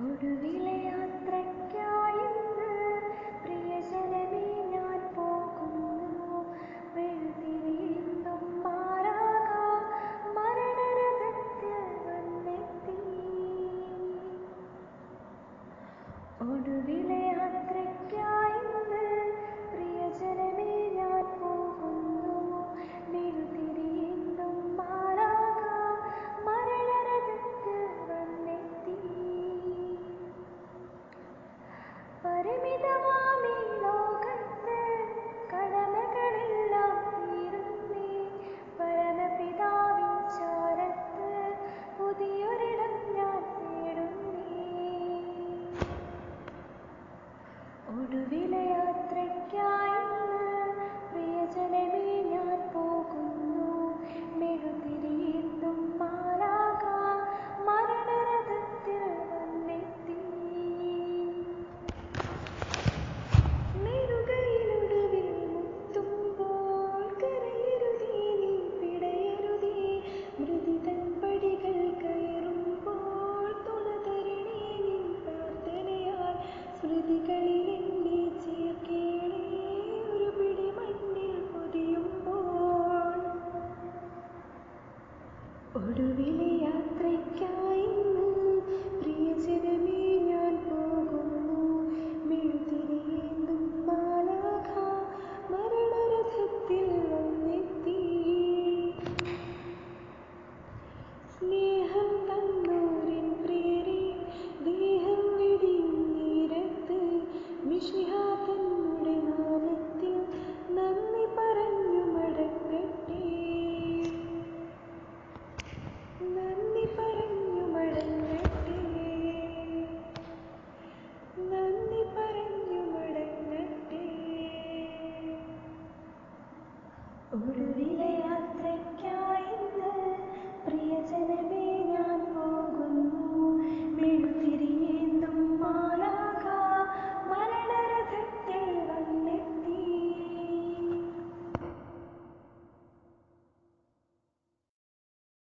ഒടുവിലെ യാത്രയ്ക്കായിന്ന് പ്രിയജനമേ ഞാൻ പോകുന്നു. വെഴുതിരിയുന്നും മാറാകാം മരണരഥത്തിൽ വന്നെത്തി. ഒടുവിലെ യാത്രയ്ക്കായിന്ന് പ്രിയജനമേ ഞാൻ പോകുന്നു. വെഴുതിരിയുന്നും മാറാകാം മരണരഥത്തിൽ വന്നെത്തി. പരിമിതമാമീ ലോകത്ത് കടമകളെല്ലാം തീരുന്നേ. പരമപിതാവിൻ ചാരത്ത് പുതിയൊരിടം ഞാൻ തേടുന്നേ. ഒടുവിലെ യാത്രയ്ക്കായിന്ന് പ്രിയജനമേ ഞാൻ പോകുന്നു. മെഴുതിരിയെന്നും മാറാകാം മരണരഥത്തിൽ വന്നെത്തി. നെറുകയിലൊടുവിൽ മുത്തുമ്പോൾ കരയരുതേ നീ പിടയരുതേ. മൃതിതൻ പടികൾ കയറുമ്പോൾ തുണ തരണേ നിൻ പ്രാർത്ഥനയാൽ. സ്മൃതികളിൽ എന്നെ ചേർക്കേണേ ഒരു പിടി മണ്ണിൽ പൊതിയുമ്പോൾ. ഒടുവിലെ യാത്രയ്ക്കായിന്ന് പ്രിയജനമേ ഞാൻ പോകുന്നു. മെഴുതിരിയെന്നും മാലാഖാ മരണരഥത്തിൽ വന്നെത്തി. സ്നേഹം തന്നോരിൻ പ്രിയരേ ദേഹം വെടിയും നേരത്ത് മിശിഹാ തന്നുടെ നാമത്തിൽ നന്ദി പറഞ്ഞു മടങ്ങട്ടെ. നന്ദി പറഞ്ഞു മടങ്ങട്ടെ. നന്ദി പറഞ്ഞു മടങ്ങട്ടെ.